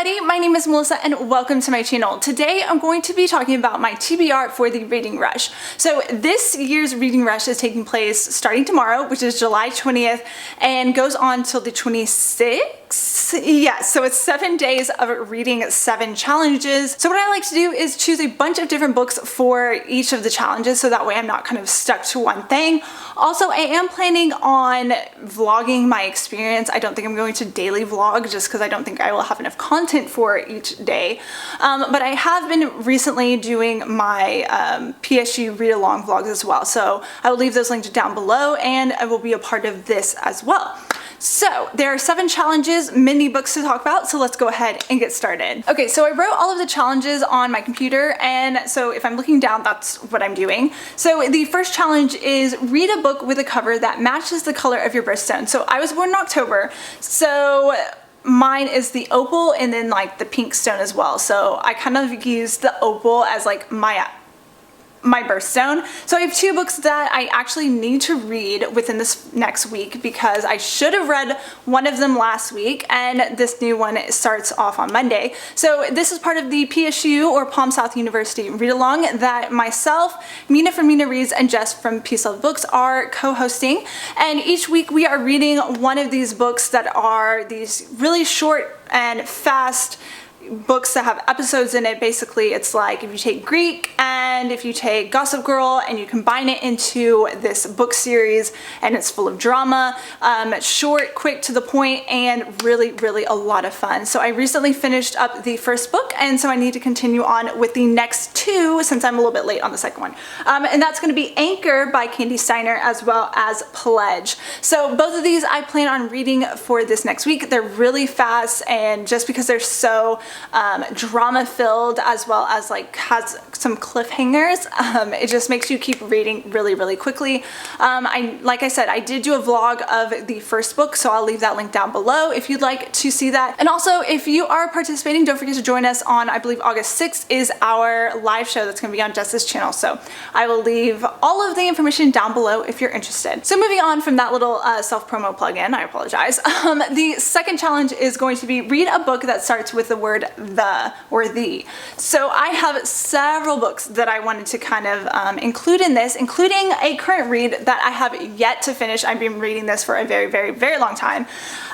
everybody, my name is Melissa and welcome to my channel. Today I'm going to be talking about my TBR for the Reading Rush. So this year's Reading Rush is taking place starting tomorrow, which is July 20th, and goes on till the 26th. Yes, so it's 7 days of reading 7 challenges. So what I like to do is choose a bunch of different books for each of the challenges, so that way I'm not kind of stuck to one thing. Also, I am planning on vlogging my experience. I don't think I'm going to daily vlog just because I don't think I will have enough content for each day. But I have been recently doing my PSU read-along vlogs as well. So I will leave those linked down below and I will be a part of this as well. So there are 7 challenges, mini books to talk about, so let's go ahead and get started. Okay, so I wrote all of the challenges on my computer, and so if I'm looking down, that's what I'm doing. So the first challenge is read a book with a cover that matches the color of your birthstone. So I was born in October, so mine is the opal and then like the pink stone as well. So I kind of used the opal as like my birthstone. So I have 2 books that I actually need to read within this next week because I should have read one of them last week and this new one starts off on Monday. So this is part of the PSU or Palm South University Readalong that myself, Mina from Mina Reads, and Jess from Peace Love Books are co-hosting. And each week we are reading one of these books that are these really short and fast books that have episodes in it. Basically, it's like if you take Greek and if you take Gossip Girl and you combine it into this book series, and it's full of drama, short, quick, to the point, and really a lot of fun. So I recently finished up the first book, and so I need to continue on with the next 2 since I'm a little bit late on the second one. And that's going to be Anchor by Candy Steiner as well as Pledge. So both of these I plan on reading for this next week. They're really fast, and just because they're so drama filled as well as like has some cliffhangers, it just makes you keep reading really quickly. Like I said, I did do a vlog of the first book, so I'll leave that link down below if you'd like to see that. And also, if you are participating, don't forget to join us on, I believe August 6th is our live show that's going to be on Jess's channel. So I will leave all of the information down below if you're interested. So moving on from that little self-promo plug-in, I apologize. The second challenge is going to be read a book that starts with the word the or the. So I have several books that I wanted to kind of include in this, including a current read that I have yet to finish. I've been reading this for a very long time.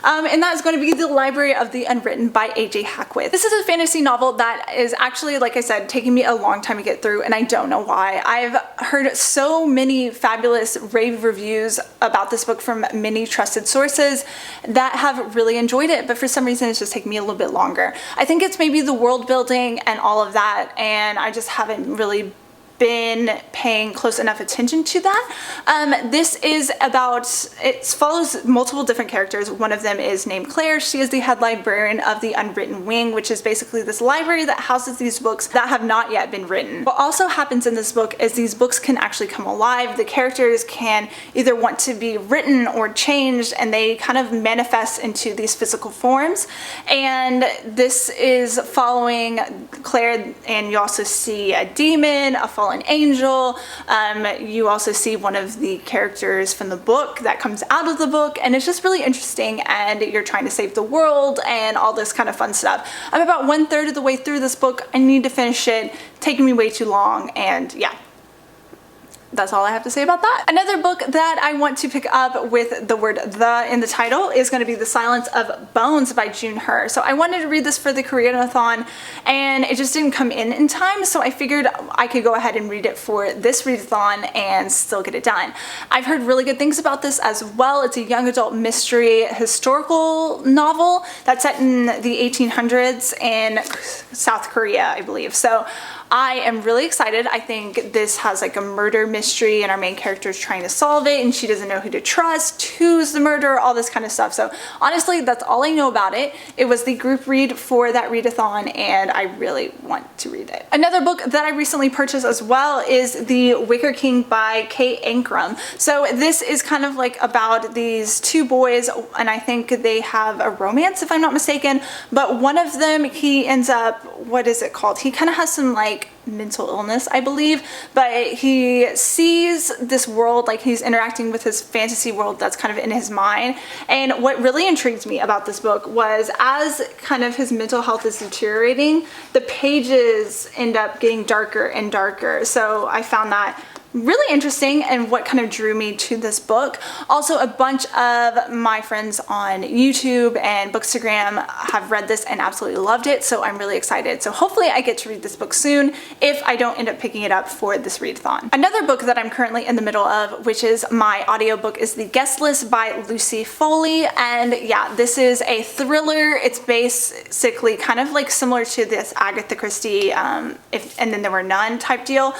And that is going to be The Library of the Unwritten by A.J. Hackwith. This is a fantasy novel that is actually, like I said, taking me a long time to get through, and I don't know why. I've heard so many fabulous rave reviews about this book from many trusted sources that have really enjoyed it, but for some reason it's just taking me a little bit longer. I think it's maybe the world building and all of that, and I just haven't really been paying close enough attention to that. This is about, it follows multiple different characters. One of them is named Claire. She is the head librarian of the Unwritten Wing, which is basically this library that houses these books that have not yet been written. What also happens in this book is these books can actually come alive. The characters can either want to be written or changed, and they kind of manifest into these physical forms. And this is following Claire, and you also see a demon, a fallen angel. You also see one of the characters from the book that comes out of the book, and it's just really interesting, and you're trying to save the world and all this kind of fun stuff. I'm about 1/3 of the way through this book. I need to finish it, taking me way too long, and yeah. That's all I have to say about that. Another book that I want to pick up with the word the in the title is going to be The Silence of Bones by June Her. So I wanted to read this for the Reading-a-thon, and it just didn't come in time, so I figured I could go ahead and read it for this read-a-thon and still get it done. I've heard really good things about this as well. It's a young adult mystery historical novel that's set in the 1800s in South Korea, I believe. So I am really excited. I think this has like a murder mystery, and our main character is trying to solve it, and she doesn't know who to trust, who's the murderer, all this kind of stuff. So honestly, that's all I know about it. It was the group read for that read-a-thon, and I really want to read it. Another book that I recently purchased as well is The Wicker King by Kate Ankrum. So this is kind of like about these 2 boys, and I think they have a romance if I'm not mistaken, but one of them, he ends up, what is it called? He kind of has some like like mental illness, I believe, but he sees this world, like he's interacting with his fantasy world that's kind of in his mind. And what really intrigued me about this book was, as kind of his mental health is deteriorating, the pages end up getting darker and darker. So I found that really interesting and what kind of drew me to this book. Also, a bunch of my friends on YouTube and Bookstagram have read this and absolutely loved it, so I'm really excited. So hopefully I get to read this book soon if I don't end up picking it up for this readathon. Another book that I'm currently in the middle of, which is my audiobook, is The Guest List by Lucy Foley. And yeah, this is a thriller. It's basically kind of like similar to this Agatha Christie and Then There Were None type deal,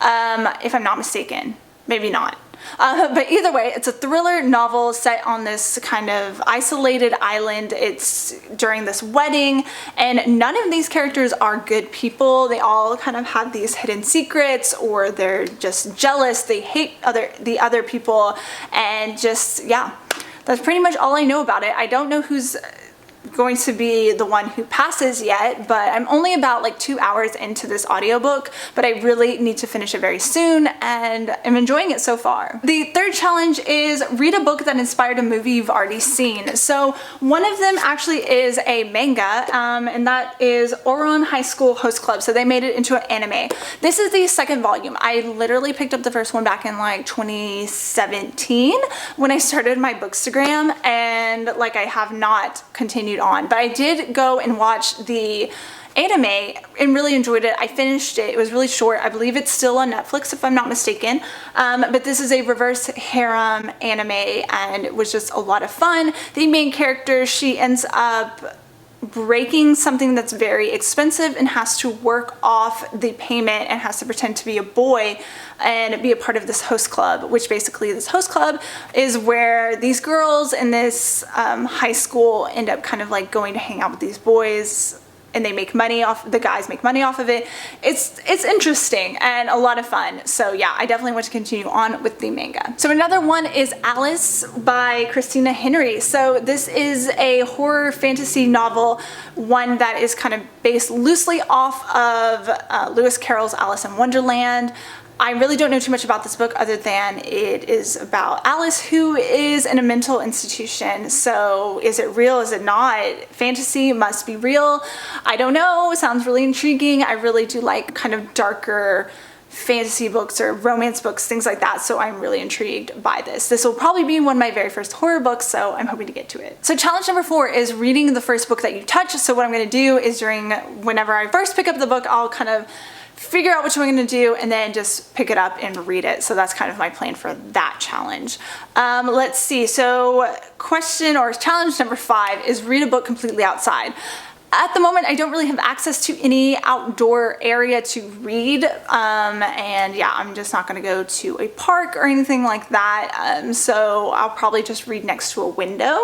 if I'm not mistaken. Maybe not. But either way, it's a thriller novel set on this kind of isolated island. It's during this wedding, and none of these characters are good people. They all kind of have these hidden secrets, or they're just jealous. They hate the other people, and just, yeah, that's pretty much all I know about it. I don't know who's going to be the one who passes yet, but I'm only about like 2 hours into this audiobook, but I really need to finish it very soon, and I'm enjoying it so far. The third challenge is read a book that inspired a movie you've already seen. So one of them actually is a manga, and that is Ouran High School Host Club. So they made it into an anime. This is the second volume. I literally picked up the first one back in like 2017 when I started my Bookstagram, and like I have not continued on, but I did go and watch the anime and really enjoyed it. I finished it. It was really short. I believe it's still on Netflix if I'm not mistaken, but this is a reverse harem anime, and it was just a lot of fun. The main character, she ends up breaking something that's very expensive and has to work off the payment and has to pretend to be a boy and be a part of this host club, which basically this host club is where these girls in this high school end up kind of like going to hang out with these boys, and they make money off, the guys make money off of it. It's interesting and a lot of fun. So yeah, I definitely want to continue on with the manga. So another one is Alice by Christina Henry. So this is a horror fantasy novel, one that is kind of based loosely off of Lewis Carroll's Alice in Wonderland. I really don't know too much about this book other than it is about Alice, who is in a mental institution. So is it real? Is it not? Fantasy must be real. I don't know. Sounds really intriguing. I really do like kind of darker fantasy books or romance books, things like that. So I'm really intrigued by this. This will probably be one of my very first horror books, so I'm hoping to get to it. So challenge number 4 is reading the first book that you touch. So what I'm going to do is whenever I first pick up the book, I'll kind of figure out which one I'm going to do and then just pick it up and read it. So that's kind of my plan for that challenge. Let's see. So challenge number 5 is read a book completely outside. At the moment, I don't really have access to any outdoor area to read, and yeah, I'm just not going to go to a park or anything like that, so I'll probably just read next to a window,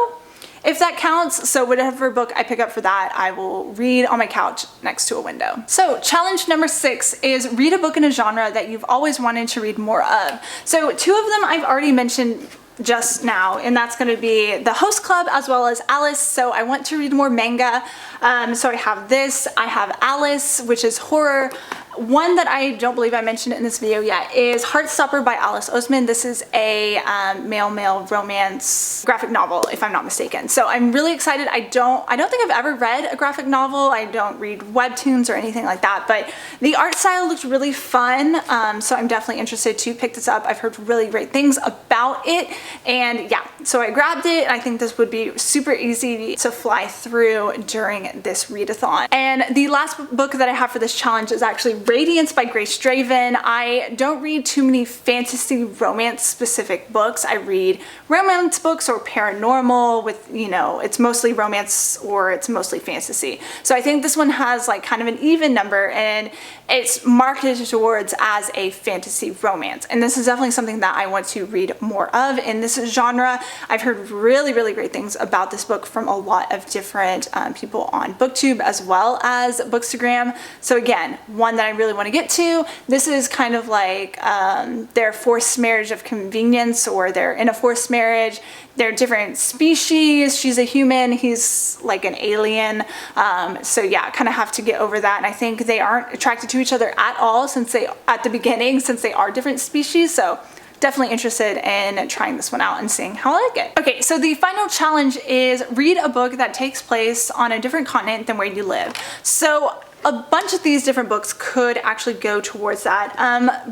if that counts. So whatever book I pick up for that, I will read on my couch next to a window. So challenge number 6 is read a book in a genre that you've always wanted to read more of. So 2 of them I've already mentioned just now, and that's going to be The Host Club as well as Alice. So I want to read more manga, so I have this. I have Alice, which is horror. One that I don't believe I mentioned in this video yet is Heartstopper by Alice Oseman. This is a male-male romance graphic novel, if I'm not mistaken. So I'm really excited. I don't think I've ever read a graphic novel. I don't read webtoons or anything like that, but the art style looks really fun, so I'm definitely interested to pick this up. I've heard really great things about it, and yeah, so I grabbed it, and I think this would be super easy to fly through during this readathon. And the last book that I have for this challenge is actually Radiance by Grace Draven. I don't read too many fantasy romance specific books. I read romance books or paranormal with, it's mostly romance or it's mostly fantasy. So I think this one has like kind of an even number, and it's marketed towards as a fantasy romance. And this is definitely something that I want to read more of in this genre. I've heard really, really great things about this book from a lot of different people on BookTube as well as Bookstagram. So again, one that really want to get to. This is kind of like their forced marriage of convenience, or they're in a forced marriage. They're different species. She's a human, he's like an alien. So yeah, kind of have to get over that. And I think they aren't attracted to each other at all at the beginning, since they are different species. So definitely interested in trying this one out and seeing how I like it. Okay, so the final challenge is read a book that takes place on a different continent than where you live. So a bunch of these different books could actually go towards that.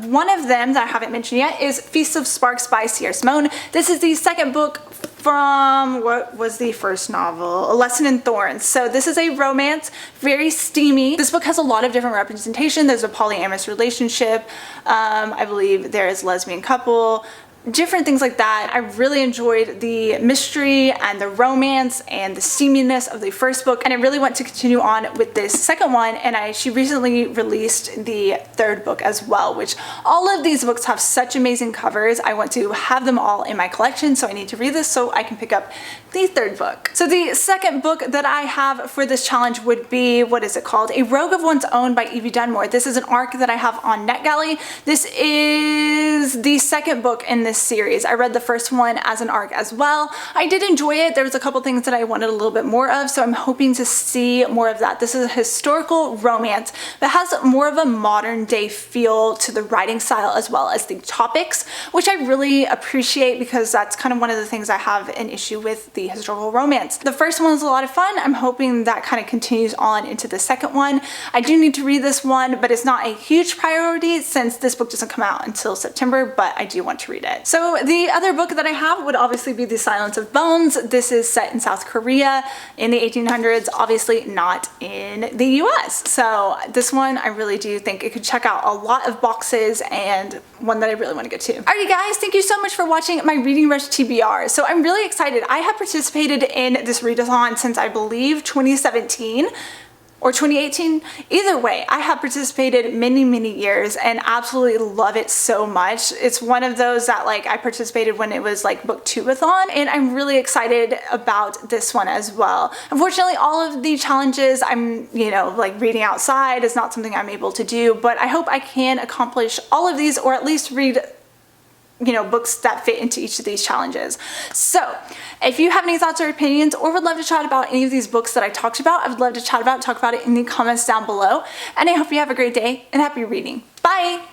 One of them that I haven't mentioned yet is Feast of Sparks by C.R. Simone. This is the second book from, what was the first novel? A Lesson in Thorns. So this is a romance, very steamy. This book has a lot of different representation. There's a polyamorous relationship. I believe there is a lesbian couple, different things like that. I really enjoyed the mystery and the romance and the steaminess of the first book, and I really want to continue on with this second one. And she recently released the third book as well, which all of these books have such amazing covers. I want to have them all in my collection, so I need to read this so I can pick up the third book. So the second book that I have for this challenge would be, what is it called? A Rogue of One's Own by Evie Dunmore. This is an arc that I have on NetGalley. This is the second book in this series. I read the first one as an arc as well. I did enjoy it. There was a couple things that I wanted a little bit more of, so I'm hoping to see more of that. This is a historical romance that has more of a modern day feel to the writing style as well as the topics, which I really appreciate, because that's kind of one of the things I have an issue with the historical romance. The first one was a lot of fun. I'm hoping that kind of continues on into the second one. I do need to read this one, but it's not a huge priority since this book doesn't come out until September, but I do want to read it. So the other book that I have would obviously be The Silence of Bones. This is set in South Korea in the 1800s, obviously not in the US. So this one, I really do think it could check out a lot of boxes, and one that I really want to get to. Alrighty guys, thank you so much for watching my Reading Rush TBR. So I'm really excited. I have participated in this readathon since I believe 2017 or 2018. Either way, I have participated many years and absolutely love it so much. It's one of those that like I participated when it was like BookTubeAthon, and I'm really excited about this one as well. Unfortunately, all of the challenges I'm, like reading outside is not something I'm able to do, but I hope I can accomplish all of these, or at least read books that fit into each of these challenges. So if you have any thoughts or opinions, or would love to chat about any of these books that I talked about, I would love to talk about it in the comments down below. And I hope you have a great day and happy reading. Bye!